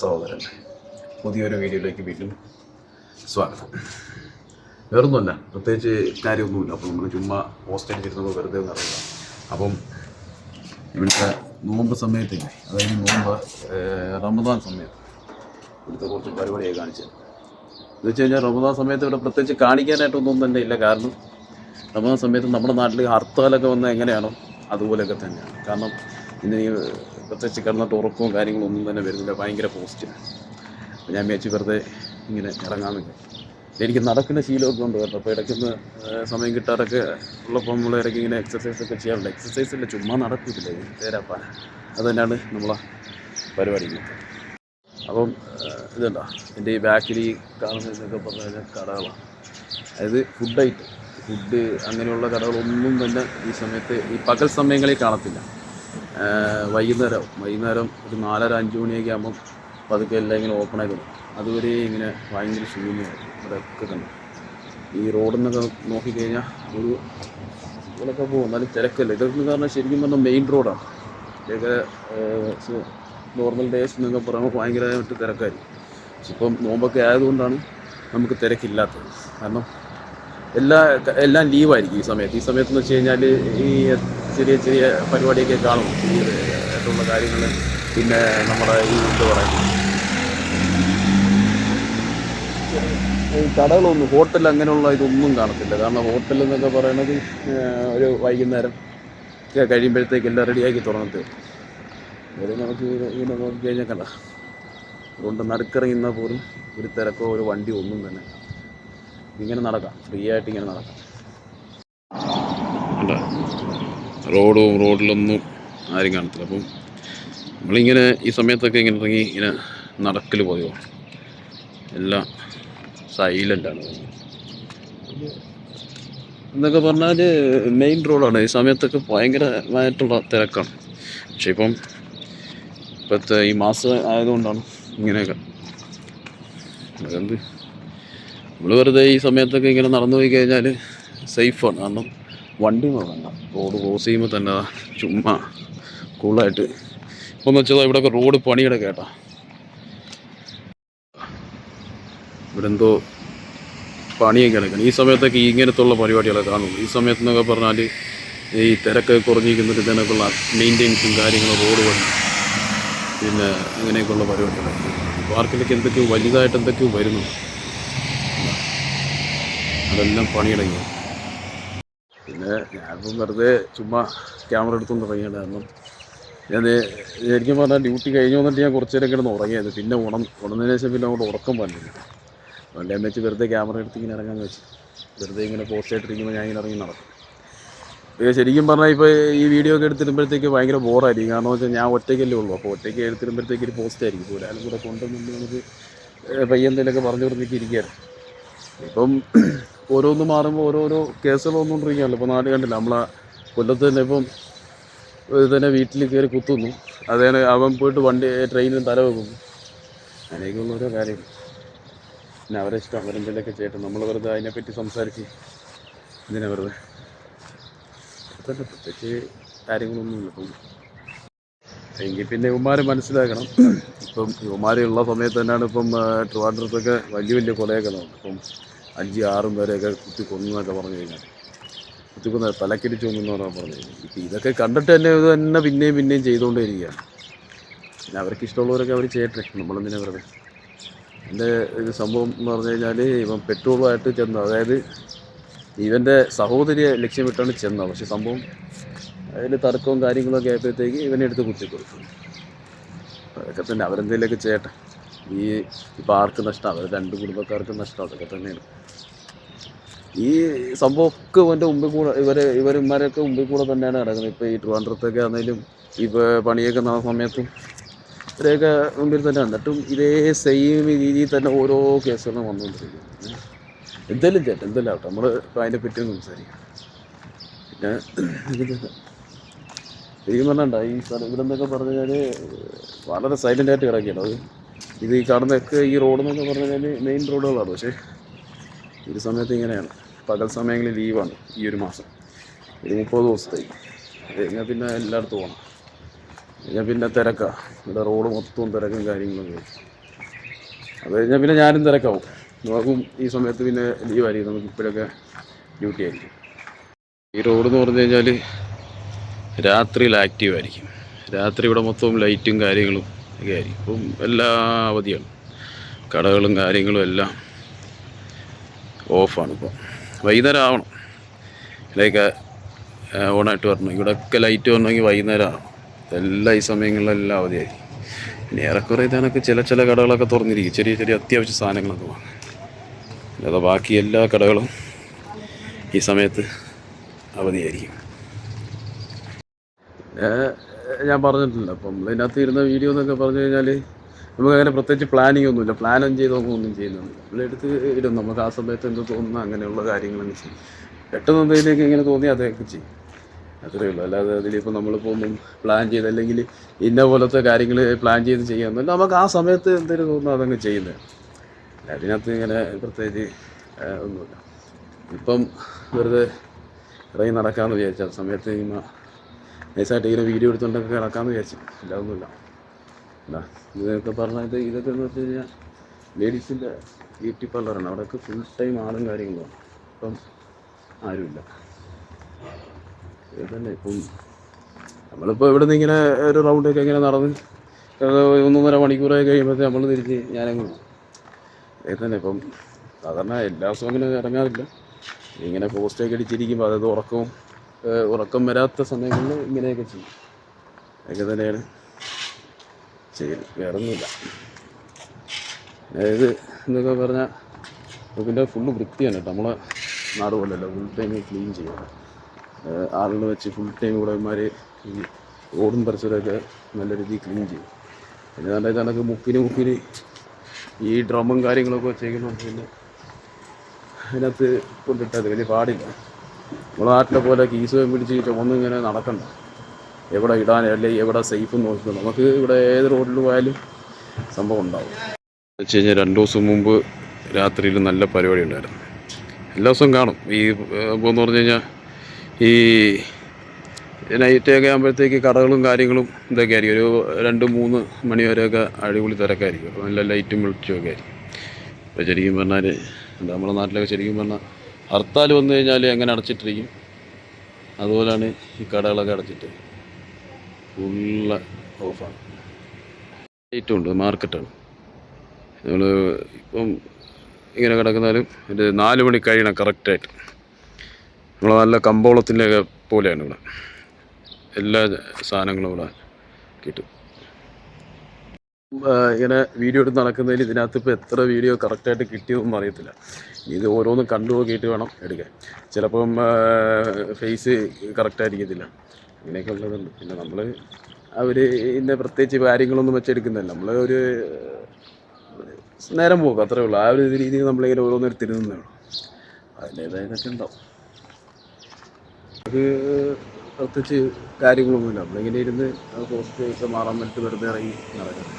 സഹോദരൻ പുതിയൊരു വീഡിയോയിലേക്ക് വീണ്ടും സ്വാഗതം. വേറൊന്നുമല്ല, പ്രത്യേകിച്ച് കാര്യമൊന്നുമില്ല. അപ്പോൾ നമ്മൾ ചുമ്മാ പോസ്റ്റ് അടിച്ചിരുന്നത് വെറുതെ എന്നറിയില്ല. അപ്പം ഇവിടുത്തെ നോമ്പ് സമയത്തില്ലേ, അതായത് നോമ്പ് റമദാൻ സമയത്ത് ഇവിടുത്തെ കുറച്ച് പരിപാടിയായി കാണിച്ചത് എന്ന് വെച്ച് കഴിഞ്ഞാൽ, റമദാൻ സമയത്ത് ഇവിടെ പ്രത്യേകിച്ച് കാണിക്കാനായിട്ടൊന്നും തന്നെ ഇല്ല. കാരണം റമദാൻ സമയത്ത് നമ്മുടെ നാട്ടിൽ ഹർത്താലൊക്കെ വന്നാൽ എങ്ങനെയാണോ അതുപോലെയൊക്കെ തന്നെയാണ്. കാരണം ഇന്ന് പ്രത്യേകിച്ച് കിടന്നിട്ട് ഉറക്കവും കാര്യങ്ങളൊന്നും തന്നെ വരുന്നില്ല, ഭയങ്കര പോസ്റ്റ്. അപ്പോൾ ഞാൻ വിചാരിച്ച് വെറുതെ ഇങ്ങനെ ഇറങ്ങാമെന്നില്ല. എനിക്ക് നടക്കുന്ന ശീലമൊക്കെ ഉണ്ട് കേട്ടോ. അപ്പോൾ ഇടയ്ക്കൊന്ന് സമയം കിട്ടാറൊക്കെ ഉള്ളപ്പോൾ നമ്മൾ ഇടയ്ക്ക് ഇങ്ങനെ എക്സസൈസൊക്കെ ചെയ്യാറുണ്ട്. എക്സസൈസില്ല, ചുമ്മാ നടക്കില്ല, തേരാപ്പാൻ. അത് തന്നെയാണ് നമ്മളെ പരിപാടി. അപ്പം ഇതുണ്ടോ, എൻ്റെ ഈ ബാക്കിൽ ഈ കാണുന്നതൊക്കെ പറഞ്ഞു കഴിഞ്ഞാൽ കടകളാണ്. അതായത് ഫുഡ് അങ്ങനെയുള്ള കടകളൊന്നും തന്നെ ഈ സമയത്ത് ഈ പകൽ സമയങ്ങളിൽ കാണത്തില്ല. വൈകുന്നേരം ഒരു 4:30-5 മണിയൊക്കെ ആകുമ്പം പതുക്കെ എല്ലാം ഇങ്ങനെ ഓപ്പണായി തുടങ്ങും. അതുവരെ ഇങ്ങനെ ഭയങ്കര ശൂന്യമായിരുന്നു. അതൊക്കെ കണ്ടു. ഈ റോഡിൽ നിന്നൊക്കെ നോക്കിക്കഴിഞ്ഞാൽ ഒരു ഇവിടെയൊക്കെ പോകും, എന്നാലും തിരക്കല്ല. ഇതൊക്കെ കാരണം ശരിക്കും പറഞ്ഞാൽ മെയിൻ റോഡാണ്. ഇതൊക്കെ നോർമൽ ഡേയ്സ് എന്നൊക്കെ പറയുമ്പോൾ ഭയങ്കരമായിട്ട് തിരക്കായിരിക്കും. പക്ഷെ ഇപ്പം നോമ്പൊക്കെ ആയതുകൊണ്ടാണ് നമുക്ക് തിരക്കില്ലാത്തത്. കാരണം എല്ലാം ലീവായിരിക്കും ഈ സമയത്ത് എന്ന് വെച്ച് കഴിഞ്ഞാൽ ഈ ചെറിയ പരിപാടിയൊക്കെ കാണും, ആയിട്ടുള്ള കാര്യങ്ങൾ. പിന്നെ നമ്മുടെ ഈ എന്താ പറയുക, കടകളൊന്നും, ഹോട്ടൽ അങ്ങനെയുള്ള ഇതൊന്നും കാണത്തില്ല. കാരണം ഹോട്ടൽ എന്നൊക്കെ പറയുന്നത് ഒരു വൈകുന്നേരം കഴിയുമ്പോഴത്തേക്ക് എല്ലാം റെഡിയാക്കി തുടങ്ങത്തേ. അത് നമുക്ക് ഇങ്ങനെ നോക്കിക്കഴിഞ്ഞാൽ കണ്ട, അതുകൊണ്ട് നടുക്കിറങ്ങുന്ന പോലും ഒരു തിരക്കോ ഒരു വണ്ടിയോ ഒന്നും തന്നെ. ഇങ്ങനെ നടക്കാം, ഫ്രീ ആയിട്ട് ഇങ്ങനെ നടക്കാം. റോഡിലൊന്നും ആരും കാണത്തില്ല. അപ്പം നമ്മളിങ്ങനെ ഈ സമയത്തൊക്കെ ഇങ്ങനെ ഇറങ്ങി ഇങ്ങനെ നടക്കൽ പോയോ, എല്ലാം സൈലൻ്റാണ് എന്നൊക്കെ പറഞ്ഞാൽ മെയിൻ റോഡാണ്. ഈ സമയത്തൊക്കെ ഭയങ്കരമായിട്ടുള്ള തിരക്കാണ്. പക്ഷെ ഇപ്പോഴത്തെ ഈ മാസം ആയതുകൊണ്ടാണ് ഇങ്ങനെയൊക്കെ. അതുകൊണ്ട് നമ്മൾ വെറുതെ ഈ സമയത്തൊക്കെ ഇങ്ങനെ നടന്നു പോയി കഴിഞ്ഞാൽ സേഫാണ്. കാരണം വണ്ടി നോക്കണ്ട, റോഡ് ക്രോസ് ചെയ്യുമ്പോൾ തന്നെ ചുമ്മാ കൂളായിട്ട്. ഇപ്പോൾ എന്ന് വെച്ചാൽ ഇവിടെയൊക്കെ റോഡ് പണിയുടെ കേട്ടാ, ഇവിടെ എന്തോ പണിയൊക്കെ നടക്കണം. ഈ സമയത്തൊക്കെ ഇങ്ങനത്തുള്ള പരിപാടികളൊക്കെ കാണുള്ളൂ. ഈ സമയത്തെന്നൊക്കെ പറഞ്ഞാൽ ഈ തിരക്ക് കുറഞ്ഞിരിക്കുന്നൊരു ഇതിനൊക്കെയുള്ള മെയിൻ്റെനൻസും കാര്യങ്ങളും, റോഡ് പണി, പിന്നെ അങ്ങനെയൊക്കെയുള്ള പരിപാടികളൊക്കെ. പാർക്കിലൊക്കെ എന്തൊക്കെയോ വലുതായിട്ട് എന്തൊക്കെയോ വരുന്നു, അതെല്ലാം പണിയടങ്ങി. പിന്നെ ഞാനിപ്പം വെറുതെ ചുമ്മാ ക്യാമറ എടുത്തുകൊണ്ട് ഇറങ്ങിയത്. കാരണം ഞാൻ ശരിക്കും പറഞ്ഞാൽ ഡ്യൂട്ടി കഴിഞ്ഞു വന്നിട്ട് ഞാൻ കുറച്ച് നേരം കിടന്ന് ഉറങ്ങിയത്. പിന്നെ ഉണർന്നതിന് ശേഷം പിന്നെ അങ്ങോട്ട് ഉറക്കം വന്നില്ല. അതുകൊണ്ട് ഞാൻ വെച്ച് വെറുതെ ക്യാമറ എടുത്ത് ഇങ്ങനെ ഇറങ്ങാൻ വെച്ച്, വെറുതെ ഇങ്ങനെ പോസ്റ്റ് ആയിട്ടിരിക്കുമ്പോൾ ഞാൻ ഇങ്ങനെ ഇറങ്ങി നടക്കും. ശരിക്കും പറഞ്ഞാൽ ഇപ്പോൾ ഈ വീഡിയോ ഒക്കെ എടുത്തിടുമ്പോഴത്തേക്ക് ഭയങ്കര ബോറായിരിക്കും. കാരണം വെച്ചാൽ ഞാൻ ഒറ്റയ്ക്കല്ലേ ഉള്ളൂ. അപ്പോൾ ഒറ്റയ്ക്ക് എടുത്തിടുമ്പോഴത്തേക്ക് ഒരു പോസ്റ്റ് ആയിരിക്കും. ഒരാളും കൂടെ കൊണ്ടുവന്നിട്ട് നമുക്ക് പയ്യെന്തെങ്കിലുമൊക്കെ പറഞ്ഞു കൊടുത്തിട്ട് ഇരിക്കുകയായിരുന്നു. ഇപ്പം ഓരോന്ന് മാറുമ്പോൾ ഓരോരോ കേസുകൾ വന്നുകൊണ്ടിരിക്കുകയല്ലോ. ഇപ്പോൾ നാട് കണ്ടില്ല, നമ്മളെ കൊല്ലത്ത് തന്നെ ഇപ്പം തന്നെ വീട്ടിൽ കയറി കുത്തുന്നു, അതേ അവൻ പോയിട്ട് ട്രെയിനിൽ തല വെക്കുന്നു. അങ്ങനെയൊക്കെയുള്ള ഓരോ കാര്യം. പിന്നെ അവരെ ഇഷ്ടം, അവരെന്തെങ്കിലുമൊക്കെ ചെയ്യട്ടെ. നമ്മൾ വെറുതെ അതിനെപ്പറ്റി സംസാരിച്ച് ഇതിനെ വെറുതെ തന്നെ പ്രത്യേകിച്ച് കാര്യങ്ങളൊന്നുമില്ല. ഇപ്പം എങ്കിൽ പിന്നെ ഇവന്മാരെ മനസ്സിലാക്കണം. ഇപ്പം ഇവന്മാരുള്ള സമയത്ത് തന്നെയാണ് ഇപ്പം ട്രിവാൻഡ്രത്തൊക്കെ വലിയ കൊലയൊക്കെ നടന്നത്. ഇപ്പം 5-6 പേരെയൊക്കെ കുത്തി കൊന്നൊക്കെ പറഞ്ഞു കഴിഞ്ഞാൽ, കുത്തിക്കൊന്ന തലക്കിടിച്ച് കൊന്നെന്ന് പറഞ്ഞു കഴിഞ്ഞാൽ, ഇപ്പം ഇതൊക്കെ കണ്ടിട്ട് തന്നെ ഇത് തന്നെ പിന്നെയും ചെയ്തുകൊണ്ടേ ഇരിക്കുകയാണ്. പിന്നെ അവർക്ക് ഇഷ്ടമുള്ളവരൊക്കെ അവർ ചെയ്യട്ടെ, നമ്മളെന്തിനാ വെറുതെ. എൻ്റെ ഇത് സംഭവം എന്ന് പറഞ്ഞു കഴിഞ്ഞാൽ, ഇവൻ പെട്രോളുമായിട്ട് ചെന്നു, അതായത് ഇവൻ്റെ സഹോദരിയെ ലക്ഷ്യമിട്ടാണ് ചെന്നത്. പക്ഷെ സംഭവം അതിൽ തർക്കവും കാര്യങ്ങളൊക്കെ ആയപ്പോഴത്തേക്ക് ഇവനെ എടുത്ത് കുത്തിക്കൊടുത്തു. അതൊക്കെ തന്നെ, അവരെന്തെങ്കിലുമൊക്കെ ചെയ്യട്ടെ. ഇപ്പം ആർക്ക് നഷ്ടം? അവർ 2 കുടുംബക്കാർക്ക് നഷ്ടം. അതൊക്കെ തന്നെയാണ് ഈ സംഭവമൊക്കെ. ഇവൻ്റെ മുമ്പിൽ കൂടെ ഇവന്മാരൊക്കെ മുമ്പിൽ കൂടെ തന്നെയാണ് നടക്കുന്നത്. ഇപ്പോൾ ഈ ട്രിവാൻഡ്രത്തൊക്കെ ആണെങ്കിലും ഇപ്പോൾ പണിയൊക്കെ നടന്ന സമയത്തും ഇവരെയൊക്കെ മുമ്പിൽ തന്നെ. എന്നിട്ടും ഇതേ സെയിം രീതിയിൽ തന്നെ ഓരോ കേസുകളും വന്നുകൊണ്ടിരിക്കുന്നു. എന്തെങ്കിലും ചേട്ടൻ എന്തെല്ലാം ആവട്ടെ, നമ്മൾ ഇപ്പോൾ അതിനെ പറ്റിയൊന്നും സംസാരിക്കാം. പിന്നെ ശരിക്കും പറഞ്ഞാൽ ഈ സ്ഥലം ഇവിടെ നിന്നൊക്കെ പറഞ്ഞു കഴിഞ്ഞാൽ വളരെ സൈലൻ്റായിട്ട് കിടക്കുകയാണ്. ഇത് ഈ കാണുന്നതൊക്കെ ഈ റോഡെന്നൊക്കെ പറഞ്ഞു കഴിഞ്ഞാൽ മെയിൻ റോഡുകളാണ്. പക്ഷേ ഈ സമയത്ത് ഇങ്ങനെയാണ്. പകൽ സമയങ്ങളിൽ ലീവാണ് ഈ ഒരു മാസം, ഒരു 30 ദിവസത്തേക്ക്. കഴിഞ്ഞാൽ പിന്നെ എല്ലായിടത്തും പോകണം. ഞാൻ പിന്നെ തിരക്കാണ്, ഇവിടെ റോഡ് മൊത്തവും തിരക്കും കാര്യങ്ങളൊക്കെ. അത് കഴിഞ്ഞാൽ പിന്നെ ഞാനും തിരക്കാവും. നമുക്കും ഈ സമയത്ത് പിന്നെ ലീവായിരിക്കും, നമുക്ക് ഇപ്പോഴൊക്കെ ഡ്യൂട്ടി ആയിരിക്കും. ഈ റോഡ് എന്ന് പറഞ്ഞു കഴിഞ്ഞാൽ രാത്രിയിൽ ആക്റ്റീവായിരിക്കും. രാത്രി ഇവിടെ മൊത്തവും ലൈറ്റും കാര്യങ്ങളും ഒക്കെ ആയിരിക്കും. ഇപ്പം എല്ലാ അവധിയാണ്, കടകളും കാര്യങ്ങളും എല്ലാം ഓഫാണ്. ഇപ്പം വൈകുന്നേരം ആവണം ഇവിടെയൊക്കെ ഓണായിട്ട് വരണം. ഇവിടെയൊക്കെ ലൈറ്റ് വരണമെങ്കിൽ വൈകുന്നേരം ആവണം. എല്ലാ ഈ സമയങ്ങളിലെല്ലാം അവധിയായിരിക്കും. പിന്നെ ഏറെക്കുറെ ഇതിനൊക്കെ ചില കടകളൊക്കെ തുറന്നിരിക്കും, ചെറിയ ചെറിയ അത്യാവശ്യ സാധനങ്ങളൊക്കെ വാങ്ങാം. അല്ലാതെ ബാക്കി എല്ലാ കടകളും ഈ സമയത്ത് അവധിയായിരിക്കും. ഞാൻ പറഞ്ഞിട്ടില്ല, അപ്പം ഇതിനകത്ത് ഇരുന്ന വീഡിയോ എന്നൊക്കെ പറഞ്ഞു കഴിഞ്ഞാൽ നമുക്കങ്ങനെ പ്രത്യേകിച്ച് പ്ലാനിങ് ഒന്നുമില്ല, പ്ലാനും ചെയ്ത് ഒന്നും ചെയ്യുന്നില്ല. നമ്മളെടുത്ത് ഇടും, നമുക്ക് ആ സമയത്ത് എന്ത് തോന്നുന്നു അങ്ങനെയുള്ള കാര്യങ്ങളൊക്കെ ചെയ്യും. പെട്ടെന്ന് എന്തെങ്കിലുമൊക്കെ ഇങ്ങനെ തോന്നി അതൊക്കെ ചെയ്യും, അത്രയേ ഉള്ളൂ. അല്ലാതെ അതിലിപ്പോൾ നമ്മളിപ്പോൾ ഒന്നും പ്ലാൻ ചെയ്ത് അല്ലെങ്കിൽ ഇന്ന പോലത്തെ കാര്യങ്ങൾ പ്ലാൻ ചെയ്ത് ചെയ്യാമെന്നല്ല, നമുക്ക് ആ സമയത്ത് എന്തെങ്കിലും തോന്നുന്നു അതങ്ങ് ചെയ്യുന്നത്. അതിനകത്ത് ഇങ്ങനെ പ്രത്യേകിച്ച് ഒന്നുമില്ല. ഇപ്പം വെറുതെ ഇറങ്ങി നടക്കാമെന്ന് വിചാരിച്ചു, ആ സമയത്ത് ഇങ്ങനെ നൈസായിട്ട് ഇങ്ങനെ വീഡിയോ എടുത്തുകൊണ്ടൊക്കെ കിടക്കാമെന്ന് വിചാരിച്ചു. ഇല്ല ഒന്നുമില്ല. എന്താ ഇതൊക്കെ പറഞ്ഞത്, ഇതൊക്കെ എന്ന് വെച്ച് കഴിഞ്ഞാൽ ലേഡീസിൻ്റെ ബ്യൂട്ടി പാർലറാണ്. അവിടെയൊക്കെ ഫുൾ ടൈം ആളും കാര്യങ്ങളും. ഇപ്പം ആരുമില്ല. ഇത് തന്നെ ഇപ്പം നമ്മളിപ്പോൾ ഇവിടെ നിന്ന് ഇങ്ങനെ ഒരു റൗണ്ടൊക്കെ ഇങ്ങനെ നടന്ന് 1.5 മണിക്കൂറൊക്കെ കഴിയുമ്പോഴത്തേ നമ്മൾ തിരിച്ച് ഞാനങ്ങ് പോകും. ഇത് തന്നെ ഇപ്പം സാധാരണ എല്ലാ ദിവസവും അങ്ങനെ ഇറങ്ങാറില്ല. ഇങ്ങനെ പോസ്റ്റൊക്കെ അടിച്ചിരിക്കുമ്പോൾ അതായത് ഉറക്കം വരാത്ത സമയങ്ങളിൽ ഇങ്ങനെയൊക്കെ ചെയ്യും. അതൊക്കെ തന്നെയാണ് ചെയ്യൽ, വേറെ ഒന്നുമില്ല. അതായത് എന്നൊക്കെ പറഞ്ഞാൽ പിന്നെ ഫുള്ള് വൃത്തിയാണ് കേട്ടോ. നമ്മളെ നാട് പോലെയല്ല, ഫുൾ ടൈം ക്ലീൻ ചെയ്യും. ആളുകൾ വെച്ച് ഫുൾ ടൈം ഇവിടെമാർ ഈ റോഡും പരിസരമൊക്കെ നല്ല രീതിയിൽ ക്ലീൻ ചെയ്യും. പിന്നെ നല്ല കണക്ക് മുക്കിന് ഈ ഡ്രമ്മും കാര്യങ്ങളൊക്കെ വെച്ചേക്കുന്നതുകൊണ്ട് പിന്നെ അതിനകത്ത് കൊണ്ടിട്ടത് വലിയ പാടില്ല. നമ്മളെ നാട്ടിലെ പോലെ കീസ് പിടിച്ച് ചുമന്ന് ഇങ്ങനെ നടക്കണ്ട, എവിടെ ഇടാൻ അല്ലെങ്കിൽ എവിടെ സേഫ് നോക്കണം. നമുക്ക് ഇവിടെ ഏത് റോഡിൽ പോയാലും സംഭവം ഉണ്ടാവും. വെച്ച് കഴിഞ്ഞാൽ 2 ദിവസം മുമ്പ് രാത്രിയിൽ നല്ല പരിപാടി ഉണ്ടായിരുന്നു. എല്ലാ ദിവസവും കാണും ഈ എന്ന് പറഞ്ഞു കഴിഞ്ഞാൽ ഈ നൈറ്റൊക്കെ ആകുമ്പോഴത്തേക്ക് കടകളും കാര്യങ്ങളും ഇതൊക്കെ ആയിരിക്കും. ഒരു 2-3 മണി വരെയൊക്കെ അടിപൊളി തിരക്കായിരിക്കും, നല്ല ലൈറ്റും വെളിച്ചമൊക്കെ ആയിരിക്കും. ഇപ്പോൾ ശരിക്കും പറഞ്ഞാൽ നമ്മുടെ നാട്ടിലൊക്കെ ശരിക്കും പറഞ്ഞാൽ ഹർത്താൽ വന്നു കഴിഞ്ഞാൽ എങ്ങനെ അടച്ചിട്ടിരിക്കും, അതുപോലെയാണ് ഈ കടകളൊക്കെ അടച്ചിട്ട് ഫുള്ള് ഓഫാണ്. ലൈറ്റും ഉണ്ട്, മാർക്കറ്റാണ്. നമ്മൾ ഇപ്പം ഇങ്ങനെ കിടക്കുന്നാലും ഒരു 4 മണി കഴിയണം കറക്റ്റായിട്ട്. നമ്മൾ നല്ല കമ്പോളത്തിൻ്റെ പോലെയാണ് ഇവിടെ, എല്ലാ സാധനങ്ങളും ഇവിടെ കിട്ടും. ഇങ്ങനെ വീഡിയോ എടുത്ത് നടക്കുന്നതിൽ ഇതിനകത്ത് ഇപ്പോൾ എത്ര വീഡിയോ കറക്റ്റായിട്ട് കിട്ടിയതൊന്നും അറിയത്തില്ല. ഇത് ഓരോന്ന് കണ്ടു നോക്കിയിട്ട് വേണം എടുക്കാൻ. ചിലപ്പം ഫേസ് കറക്റ്റായിരിക്കത്തില്ല, ഇങ്ങനെയൊക്കെ ഉള്ളതുണ്ട്. പിന്നെ നമ്മൾ അവർ ഇന്ന പ്രത്യേകിച്ച് കാര്യങ്ങളൊന്നും വെച്ചെടുക്കുന്നില്ല, നമ്മൾ ഒരു നേരം പോകും, അത്രേ ഉള്ളൂ. ആ ഒരു രീതിയിൽ നമ്മളിങ്ങനെ ഓരോന്നേരം തിരുന്നുന്നേ ഉള്ളൂ. അതിൻ്റേതായതൊക്കെ ഉണ്ടാവും. അത് പ്രത്യേകിച്ച് കാര്യങ്ങളൊന്നുമില്ല. നമ്മളിങ്ങനെ ഇരുന്ന് പോസ്റ്റൊക്കെ മാറാൻ വേണ്ടിയിട്ട് വെറുതെ ഇറങ്ങി നടക്കണം.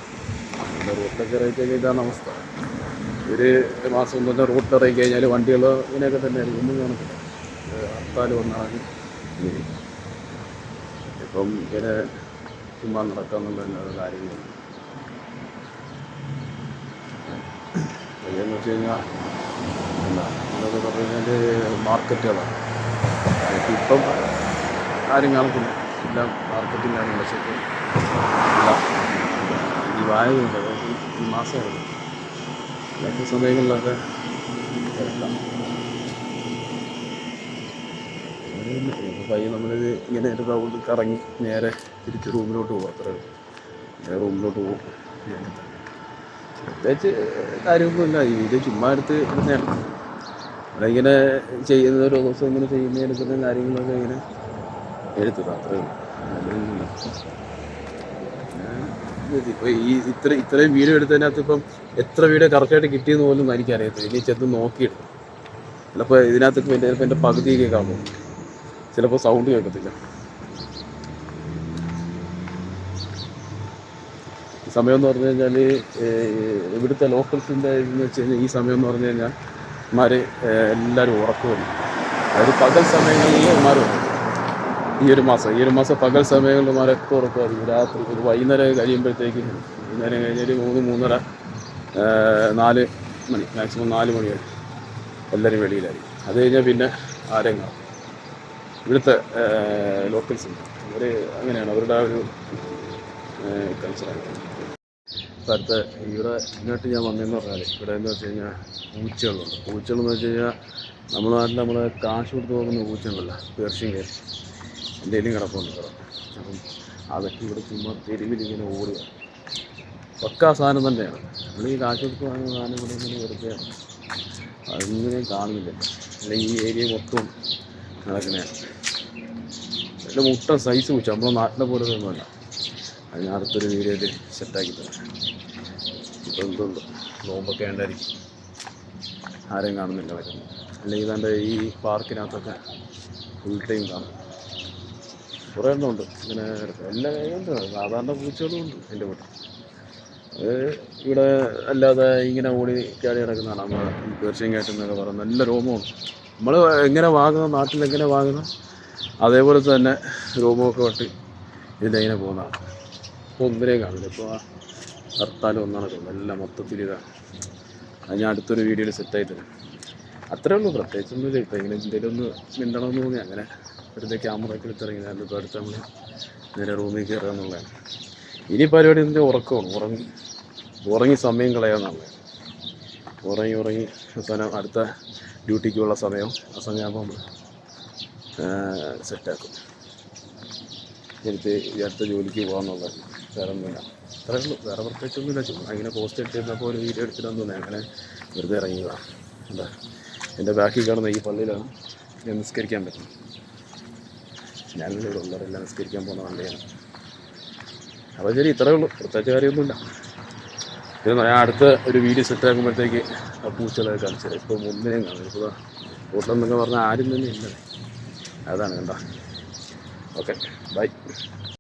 പിന്നെ റോട്ടിലൊക്കെ ഇറങ്ങി കഴിഞ്ഞാൽ ഇതാണ് അവസ്ഥ. ഒരു മാസം തന്നെ റോട്ടിൽ ഇറങ്ങി കഴിഞ്ഞാൽ വണ്ടികൾ ഇങ്ങനെയൊക്കെ തന്നെ ആയിരിക്കും, ഒന്നും കാണത്തില്ല. ഹർത്താൽ വന്നാണ് ഇപ്പം ഇങ്ങനെ ചുമ്മാ നടക്കാമെന്നുള്ള കാര്യങ്ങൾ. അതെന്ന് വെച്ച് കഴിഞ്ഞാൽ എന്നൊക്കെ പറഞ്ഞു കഴിഞ്ഞാൽ മാർക്കറ്റുകളാണ്. ഇപ്പം ആരും കാണത്തില്ല, എല്ലാം മാർക്കറ്റും കാര്യങ്ങളും. പക്ഷേ എല്ലാം ഈ വായനയുണ്ട്, ഈ മാസമാണ് അല്ലാത്ത സമയങ്ങളിലൊക്കെ തിരക്കാണ്. പയ്യെ നമ്മളിത് ഇങ്ങനെ ഒരു റൗണ്ട് കറങ്ങി നേരെ തിരിച്ച് റൂമിലോട്ട് പോകും, അത്രേ ഉള്ളൂ. നേരെ റൂമിലോട്ട് പോകും. പ്രത്യേകിച്ച് കാര്യമൊന്നുമില്ല, ഇത് ചുമ്മാ എടുത്ത് ഇടുന്നതാണ്. ഇവിടെ ഇങ്ങനെ ചെയ്യുന്ന ഓരോ ദിവസം ഇങ്ങനെ ചെയ്യുന്ന എടുക്കുന്ന കാര്യങ്ങളൊക്കെ ഇങ്ങനെ എടുത്തിടും, അത്രേ ഉള്ളൂ. ഇപ്പോൾ ഈ ഇത്രയും വീഡിയോ എടുത്തതിനകത്ത് ഇപ്പം എത്ര വീഡിയോ കറക്റ്റായിട്ട് കിട്ടിയെന്ന് പോലും എനിക്കറിയത്തില്ല. ഇനി ചെന്ന് നോക്കിയിട്ട് ചിലപ്പോൾ ഇതിനകത്ത് ചിലപ്പോൾ എൻ്റെ പകുതിയൊക്കെ കാണും, ചിലപ്പോൾ സൗണ്ട് കേൾക്കത്തില്ല. ഈ സമയം എന്ന് പറഞ്ഞു കഴിഞ്ഞാൽ ഇവിടുത്തെ ലോക്കൽസിൻ്റെ ഇതെന്ന് വെച്ച് കഴിഞ്ഞാൽ ഈ സമയം എന്ന് പറഞ്ഞു കഴിഞ്ഞാൽ എല്ലാവരും ഉറക്കമില്ല. അതായത് പകൽ സമയങ്ങളിൽ മാറും. ഈ ഒരു മാസം പകൽ സമയങ്ങളിൽ മരക്ക് ഉറക്കമായിരിക്കും. രാത്രി ഒരു വൈകുന്നേരം കഴിയുമ്പോഴത്തേക്ക്, വൈകുന്നേരം കഴിഞ്ഞൊരു 3-3:30 4 മണി, മാക്സിമം 4 മണി വരെ എല്ലാവരും വെളിയിലായിരിക്കും. അത് കഴിഞ്ഞാൽ പിന്നെ ആരെയും കാണും. ഇവിടുത്തെ ലോക്കൽസ് ഉണ്ട്, അവർ അങ്ങനെയാണ്, അവരുടെ ആ ഒരു കൾച്ചറാണ്. അടുത്ത് ഇവിടെ ഇങ്ങോട്ട് ഞാൻ വന്നതെന്ന് പറഞ്ഞാൽ ഇവിടെ എന്ന് വെച്ച് കഴിഞ്ഞാൽ പൂച്ചകളെന്ന് വെച്ച് കഴിഞ്ഞാൽ നമ്മുടെ നാട്ടിൽ നമ്മൾ കാശ് കൊടുത്ത് പോകുന്ന പൂച്ചകളല്ല, പേർഷ്യൻ ക്യാറ്റ് എന്തെങ്കിലും കിടപ്പുണ്ട് ഇവിടെ. അപ്പം അതൊക്കെ ഇവിടെ ചുമ്മാ തെരുവിലിങ്ങനെ ഓടുക. പക്കാ സാധനം തന്നെയാണ്. നമ്മൾ ഈ കാശ് കൊടുത്ത് വാങ്ങുന്ന സാധനം ഇവിടെ ഇങ്ങനെ വെറുതെയാണ്, അതൊന്നും കാണുന്നില്ല. അല്ലെങ്കിൽ ഈ ഏരിയ മൊത്തം നടക്കുന്നതാണ്. എൻ്റെ മുട്ട സൈസ് പൂച്ച, നമ്മളെ നാട്ടിലെ പോലെ ഒന്നുമല്ല. അത് ഞാൻ അടുത്തൊരു വീഡിയോയിൽ സെറ്റാക്കി തരാം. ഇപ്പോൾ എന്തുണ്ട്, നോമ്പൊക്കെ ഉണ്ടായിരിക്കും, ആരെയും കാണുന്നില്ല വരുന്നത്. അല്ലെങ്കിൽ എൻ്റെ ഈ പാർക്കിനകത്തൊക്കെ ഫുൾ ടൈം കാണും. കുറേ എണ്ണം ഉണ്ട് ഇങ്ങനെ എല്ലാ ഉണ്ട്, സാധാരണ പൂച്ചകളും ഉണ്ട് എൻ്റെ വീട്ടിൽ. അത് ഇവിടെ അല്ലാതെ ഇങ്ങനെ ഓടി ചാടി കിടക്കുന്നതാണ് നമ്മൾ പേർഷ്യൻ ക്യാറ്റ് എന്നൊക്കെ പറയുന്നത്. നല്ല രോമമാണ്. നമ്മൾ എങ്ങനെ വാങ്ങുന്ന, നാട്ടിലെങ്ങനെ വാങ്ങുന്ന അതേപോലെ തന്നെ രോമമൊക്കെ വെട്ടി ഇതിൻ്റെ ഇങ്ങനെ പോകുന്നതാണ്. ഇപ്പോൾ ഒന്നിനെയും കാണില്ല. ഇപ്പോൾ ഹർത്താലും ഒന്നാണ് തോന്നുന്നത്, എല്ലാം മൊത്തത്തിൽ ഇതാണ്. അത് ഞാൻ അടുത്തൊരു വീഡിയോയിൽ സെറ്റായി തരും. അത്രേ ഉള്ളൂ, പ്രത്യേകിച്ചൊന്നുമില്ല. ഇപ്പോൾ ഇങ്ങനെ എന്തെങ്കിലും ഒന്ന് മിണ്ടണമെന്ന് തോന്നി അങ്ങനെ വെറുതെ ക്യാമറയൊക്കെ എടുത്തിറങ്ങി. ഞാനിപ്പോൾ അടുത്ത് നമ്മൾ നേരെ റൂമിൽ കയറുക എന്നുള്ളതാണ്. ഇനി പരിപാടി എന്തെങ്കിലും ഉറങ്ങി സമയം കളയാമെന്നുള്ളത്. ഉറങ്ങി അവസാനം അടുത്ത ഡ്യൂട്ടിക്കുള്ള സമയം, ആ സമയമാകുമ്പോൾ നമ്മൾ സെറ്റാക്കും. എനിക്ക് ഈ അടുത്ത ജോലിക്ക് പോകാമെന്നുള്ളത്. വേറെ ഒന്നുമില്ല, അത്രേ ഉള്ളൂ. വേറെ പ്രത്യേകിച്ചൊന്നുമില്ല. ചുമ്മാ ഇങ്ങനെ പോസ്റ്റ് എടുത്തിരുന്നപ്പോൾ ഒരു വീഡിയോ എടുത്തിട്ടൊന്നും തോന്നി, അങ്ങനെ വെറുതെ ഇറങ്ങിയതാണ്. എന്താ എൻ്റെ ബാക്കിൽ കാണുന്ന ഈ പള്ളിയിലാണ് ഞാൻ നിസ്കരിക്കാൻ പറ്റുന്നത്. ഞാനിവിടെ ഉള്ളവരെല്ലാം നിസ്കരിക്കാൻ പോകുന്ന പള്ളിയാണ്. അപ്പോൾ ശരി, ഇത്രേ ഉള്ളൂ, പ്രത്യേകിച്ച് കാര്യമൊന്നുമില്ല. ഇത് ഞാൻ അടുത്ത ഒരു വീഡിയോ സെറ്റാക്കുമ്പോഴത്തേക്ക് ആ പൂച്ചകളൊക്കെ കാണിച്ചത്. ഇപ്പോൾ ഒന്നിനെയും കാണും. ഇപ്പോൾ കൂട്ടം എന്നൊക്കെ പറഞ്ഞാൽ ആരും തന്നെ ഇല്ല. അതാണ് കണ്ടോ. Okay, by.